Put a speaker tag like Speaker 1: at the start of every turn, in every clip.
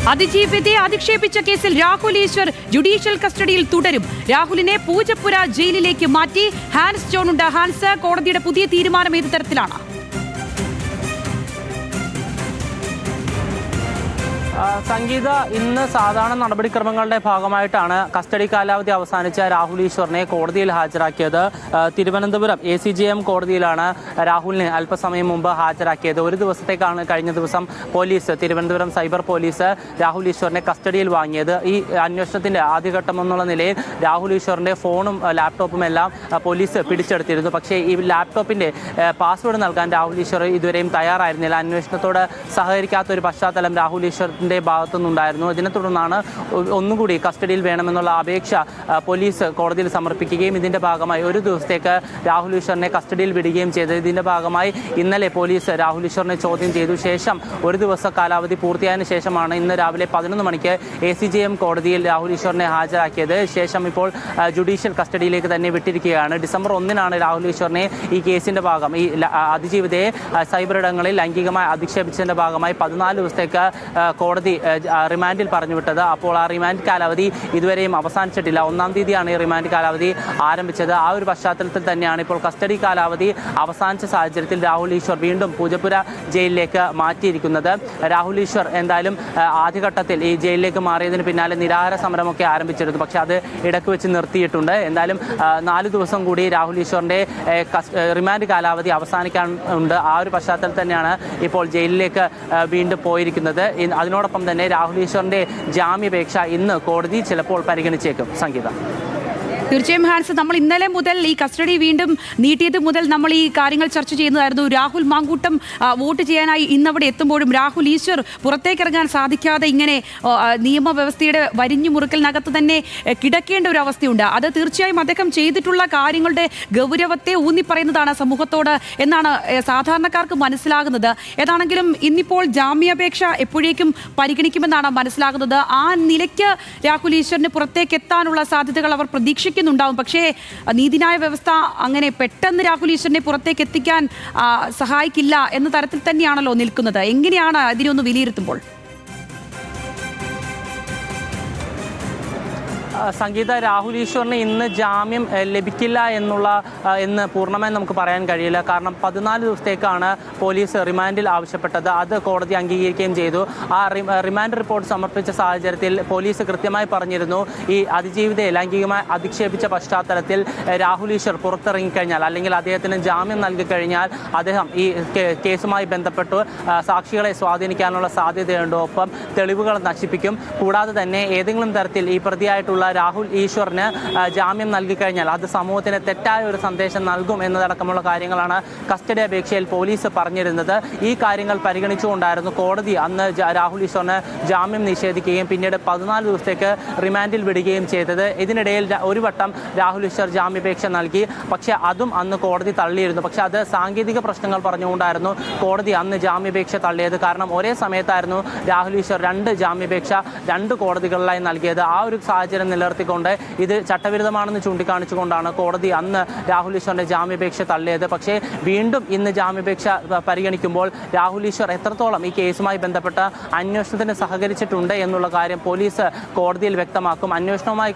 Speaker 1: അതിജീവിതയെ അധിക്ഷേപിച്ച കേസിൽ രാഹുൽ ഈശ്വർ ജുഡീഷ്യൽ കസ്റ്റഡിയിൽ തുടരും. രാഹുലിനെ പൂജപ്പുര ജയിലിലേക്ക് മാറ്റി. ഹാൻസ് ജോൺ ഉണ്ട്. ഹാൻസ്, കോടതിയുടെ പുതിയ തീരുമാനം ഏത് തരത്തിലാണ്?
Speaker 2: സംഗീത, ഇന്ന് സാധാരണ നടപടിക്രമങ്ങളുടെ ഭാഗമായിട്ടാണ് കസ്റ്റഡി കാലാവധി അവസാനിച്ച രാഹുൽ ഈശ്വറിനെ കോടതിയിൽ ഹാജരാക്കിയത്. തിരുവനന്തപുരം ACJM കോടതിയിലാണ് രാഹുലിനെ അല്പസമയം മുമ്പ് ഹാജരാക്കിയത്. ഒരു ദിവസത്തേക്കാണ് കഴിഞ്ഞ ദിവസം തിരുവനന്തപുരം സൈബർ പോലീസ് രാഹുൽ ഈശ്വറിനെ കസ്റ്റഡിയിൽ വാങ്ങിയത്. ഈ അന്വേഷണത്തിന്റെ ആദ്യഘട്ടം എന്നുള്ള നിലയിൽ രാഹുൽ ഈശ്വറിന്റെ ഫോണും ലാപ്ടോപ്പും എല്ലാം പോലീസ് പിടിച്ചെടുത്തിരുന്നു. പക്ഷേ ഈ ലാപ്ടോപ്പിന്റെ പാസ്വേഡ് നൽകാൻ രാഹുൽ ഈശ്വർ ഇതുവരെയും തയ്യാറായിരുന്നില്ല. അന്വേഷണത്തോട് സഹകരിക്കാത്ത ഒരു പശ്ചാത്തലം രാഹുൽ ഈശ്വറിന്റെ ഭാഗത്തുനിന്നുണ്ടായിരുന്നു. ഇതിനെ തുടർന്നാണ് ഒന്നുകൂടി കസ്റ്റഡിയിൽ വേണമെന്നുള്ള അപേക്ഷ പോലീസ് കോടതിയിൽ സമർപ്പിക്കുകയും ഇതിന്റെ ഭാഗമായി ഒരു ദിവസത്തേക്ക് രാഹുൽ ഈശ്വറിനെ കസ്റ്റഡിയിൽ വിടുകയും ചെയ്തത്. ഇതിന്റെ ഭാഗമായി ഇന്നലെ പോലീസ് രാഹുൽ ഈശ്വറിനെ ചോദ്യം ചെയ്തു. ശേഷം ഒരു ദിവസ കാലാവധി പൂർത്തിയായതിനു ശേഷമാണ് ഇന്ന് രാവിലെ 11 മണിക്ക് ACJM കോടതിയിൽ രാഹുൽ ഈശ്വറിനെ ഹാജരാക്കിയത്. ശേഷം ഇപ്പോൾ ജുഡീഷ്യൽ കസ്റ്റഡിയിലേക്ക് തന്നെ വിട്ടിരിക്കുകയാണ്. ഡിസംബർ 1-നാണ് രാഹുൽ ഈശ്വറിനെ ഈ കേസിന്റെ ഭാഗം ഈ അതിജീവിതയെ സൈബർ ഇടങ്ങളിൽ ലൈംഗികമായി അധിക്ഷേപിച്ചതിന്റെ ഭാഗമായി 14 ദിവസത്തേക്ക് കോടതി റിമാൻഡിൽ പറഞ്ഞുവിട്ടത്. അപ്പോൾ ആ റിമാൻഡ് കാലാവധി ഇതുവരെയും അവസാനിച്ചിട്ടില്ല. 1-ാം തീയതിയാണ് ഈ റിമാൻഡ് കാലാവധി ആരംഭിച്ചത്. ആ ഒരു പശ്ചാത്തലത്തിൽ തന്നെയാണ് ഇപ്പോൾ കസ്റ്റഡി കാലാവധി അവസാനിച്ച സാഹചര്യത്തിൽ രാഹുൽ ഈശ്വർ വീണ്ടും പൂജപ്പുര ജയിലിലേക്ക് മാറ്റിയിരിക്കുന്നത്. രാഹുൽ ഈശ്വർ എന്തായാലും ആദ്യഘട്ടത്തിൽ ഈ ജയിലിലേക്ക് മാറിയതിന് പിന്നാലെ നിരാഹാര സമരമൊക്കെ ആരംഭിച്ചിരുന്നു. പക്ഷേ അത് ഇടയ്ക്ക് വെച്ച് നിർത്തിയിട്ടുണ്ട്. എന്തായാലും 4 ദിവസം കൂടി രാഹുൽ ഈശ്വറിന്റെ റിമാൻഡ് കാലാവധി അവസാനിക്കാൻ ഉണ്ട്. ആ ഒരു പശ്ചാത്തലത്തിൽ തന്നെയാണ് ഇപ്പോൾ ജയിലിലേക്ക് വീണ്ടും പോയിരിക്കുന്നത്. അതിനോടൊപ്പം തന്നെ രാഹുൽ ഈശ്വറിന്റെ ജാമ്യാപേക്ഷ ഇന്ന് കോടതി ചിലപ്പോൾ പരിഗണിച്ചേക്കും. സംഗീത,
Speaker 1: തീർച്ചയായും ഹാൻസ്, നമ്മൾ ഇന്നലെ മുതൽ ഈ കസ്റ്റഡി വീണ്ടും നീട്ടിയത് മുതൽ നമ്മൾ ഈ കാര്യങ്ങൾ ചർച്ച ചെയ്യുന്നതായിരുന്നു. രാഹുൽ മാങ്കൂട്ടം വോട്ട് ചെയ്യാനായി ഇന്നവിടെ എത്തുമ്പോഴും രാഹുൽ ഈശ്വർ പുറത്തേക്കിറങ്ങാൻ സാധിക്കാതെ ഇങ്ങനെ നിയമവ്യവസ്ഥയുടെ വരിഞ്ഞു മുറുക്കലിനകത്ത് തന്നെ കിടക്കേണ്ട ഒരു അവസ്ഥയുണ്ട്. അത് തീർച്ചയായും അദ്ദേഹം ചെയ്തിട്ടുള്ള കാര്യങ്ങളുടെ ഗൗരവത്തെ ഊന്നിപ്പറയുന്നതാണ് സമൂഹത്തോട് എന്നാണ് സാധാരണക്കാർക്ക് മനസ്സിലാകുന്നത്. ഏതാണെങ്കിലും ഇന്നിപ്പോൾ ജാമ്യാപേക്ഷ എപ്പോഴേക്കും പരിഗണിക്കുമെന്നാണ് മനസ്സിലാകുന്നത്. ആ നിലയ്ക്ക് രാഹുൽ ഈശ്വറിന് പുറത്തേക്ക് എത്താനുള്ള സാധ്യതകൾ അവർ പ്രതീക്ഷിക്കുന്നു ുണ്ടാവും. പക്ഷേ നീതിന്യായ വ്യവസ്ഥ അങ്ങനെ പെട്ടെന്ന് രാഹുൽ ഈശ്വറിനെ പുറത്തേക്ക് എത്തിക്കാൻ സഹായിക്കില്ല എന്ന തരത്തിൽ തന്നെയാണല്ലോ നിൽക്കുന്നത്. എങ്ങനെയാണ് ഇതിനൊന്ന് വിലയിരുത്തുമ്പോൾ?
Speaker 2: സംഗീത, രാഹുൽ ഈശ്വറിന് ഇന്ന് ജാമ്യം ലഭിക്കില്ല എന്ന് പൂർണ്ണമായും നമുക്ക് പറയാൻ കഴിയില്ല. കാരണം 14 ദിവസത്തേക്കാണ് പോലീസ് റിമാൻഡിൽ ആവശ്യപ്പെട്ടത്. അത് കോടതി അംഗീകരിക്കുകയും ചെയ്തു. ആ റിമാൻഡ് റിപ്പോർട്ട് സമർപ്പിച്ച സാഹചര്യത്തിൽ പോലീസ് കൃത്യമായി പറഞ്ഞിരുന്നു, ഈ അതിജീവിതയെ ലൈംഗികമായി അധിക്ഷേപിച്ച പശ്ചാത്തലത്തിൽ രാഹുൽ ഈശ്വർ പുറത്തിറങ്ങിക്കഴിഞ്ഞാൽ അല്ലെങ്കിൽ അദ്ദേഹത്തിന് ജാമ്യം നൽകിക്കഴിഞ്ഞാൽ അദ്ദേഹം ഈ കേസുമായി ബന്ധപ്പെട്ട് സാക്ഷികളെ സ്വാധീനിക്കാനുള്ള സാധ്യതയുണ്ട്. ഒപ്പം തെളിവുകൾ നശിപ്പിക്കും. കൂടാതെ തന്നെ ഏതെങ്കിലും തരത്തിൽ ഈ പ്രതിയായിട്ടുള്ള രാഹുൽ ഈശ്വറിന് ജാമ്യം നൽകിക്കഴിഞ്ഞാൽ അത് സമൂഹത്തിന് തെറ്റായ ഒരു സന്ദേശം നൽകും എന്നതടക്കമുള്ള കാര്യങ്ങളാണ് കസ്റ്റഡി അപേക്ഷയിൽ പോലീസ് പറഞ്ഞിരുന്നത്. ഈ കാര്യങ്ങൾ പരിഗണിച്ചുകൊണ്ടായിരുന്നു കോടതി അന്ന് രാഹുൽ ഈശ്വറിന് ജാമ്യം നിഷേധിക്കുകയും പിന്നീട് 14 ദിവസത്തേക്ക് റിമാൻഡിൽ വിടുകയും ചെയ്തത്. ഇതിനിടയിൽ ഒരു വട്ടം രാഹുൽ ഈശ്വർ ജാമ്യാപേക്ഷ നൽകി. പക്ഷേ അതും അന്ന് കോടതി തള്ളിയിരുന്നു. പക്ഷേ അത് സാങ്കേതിക പ്രശ്നങ്ങൾ പറഞ്ഞുകൊണ്ടായിരുന്നു കോടതി അന്ന് ജാമ്യാപേക്ഷ തള്ളിയത്. കാരണം ഒരേ സമയത്തായിരുന്നു രാഹുൽ ഈശ്വർ 2 ജാമ്യാപേക്ഷ 2 കോടതികളിലായി നൽകിയത്. ആ ഒരു സാഹചര്യം നിലനിർത്തിക്കൊണ്ട് ഇത് ചട്ടവിരുദ്ധമാണെന്ന് ചൂണ്ടിക്കാണിച്ചുകൊണ്ടാണ് കോടതി അന്ന് രാഹുൽ ഈശ്വറിന്റെ ജാമ്യാപേക്ഷ തള്ളിയത്. പക്ഷേ വീണ്ടും ഇന്ന് ജാമ്യാപേക്ഷ പരിഗണിക്കുമ്പോൾ രാഹുൽ ഈശ്വർ എത്രത്തോളം ഈ കേസുമായി ബന്ധപ്പെട്ട അന്വേഷണത്തിന് സഹകരിച്ചിട്ടുണ്ട് എന്നുള്ള കാര്യം പോലീസ് കോടതിയിൽ വ്യക്തമാക്കും. അന്വേഷണവുമായി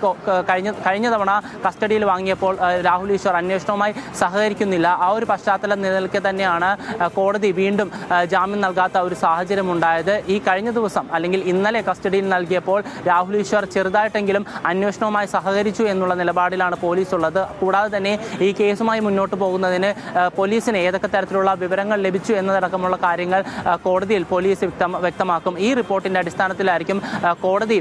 Speaker 2: കഴിഞ്ഞ തവണ കസ്റ്റഡിയിൽ വാങ്ങിയപ്പോൾ രാഹുൽ ഈശ്വർ അന്വേഷണവുമായി സഹകരിക്കുന്നില്ല. ആ ഒരു പശ്ചാത്തലം നിലനിൽക്കെ തന്നെയാണ് കോടതി വീണ്ടും ജാമ്യം നൽകാത്ത ഒരു സാഹചര്യം ഉണ്ടായത്. ഈ കഴിഞ്ഞ ദിവസം അല്ലെങ്കിൽ ഇന്നലെ കസ്റ്റഡിയിൽ നൽകിയപ്പോൾ രാഹുൽ ഈശ്വർ ചെറുതായിട്ടെങ്കിലും അന്വേഷണവുമായി സഹകരിച്ചു എന്നുള്ള നിലപാടിലാണ് പോലീസ് ഉള്ളത്. കൂടാതെ തന്നെ ഈ കേസുമായി മുന്നോട്ട് പോകുന്നതിന് പോലീസിന് ഏതൊക്കെ തരത്തിലുള്ള വിവരങ്ങൾ ലഭിച്ചു എന്നതടക്കമുള്ള കാര്യങ്ങൾ കോടതിയിൽ പോലീസ് വ്യക്തമാക്കും. ഈ റിപ്പോർട്ടിന്റെ അടിസ്ഥാനത്തിലായിരിക്കും കോടതി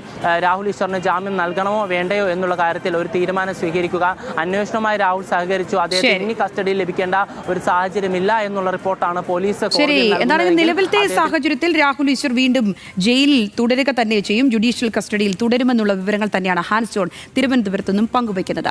Speaker 2: രാഹുൽ ഈശ്വറിന് ജാമ്യം നൽകണമോ വേണ്ടയോ എന്നുള്ള കാര്യത്തിൽ ഒരു തീരുമാനം സ്വീകരിക്കുക. അന്വേഷണവുമായി രാഹുൽ സഹകരിച്ചു, അദ്ദേഹത്തെ ഇനി കസ്റ്റഡിയിൽ ലഭിക്കേണ്ട ഒരു സാഹചര്യമില്ല എന്നുള്ള റിപ്പോർട്ടാണ് പോലീസ്.
Speaker 1: എന്തായാലും നിലവിലത്തെ സാഹചര്യത്തിൽ രാഹുൽ ഈശ്വർ വീണ്ടും ജയിലിൽ തുടരുക തന്നെ ചെയ്യും. ജുഡീഷ്യൽ കസ്റ്റഡിയിൽ തുടരുമെന്നുള്ള വിവരങ്ങൾ തന്നെയാണ് ഹാൻസ് ജോൺ തിരുവനന്തപുരത്ത് നിന്നും പങ്കുവയ്ക്കുന്നത്.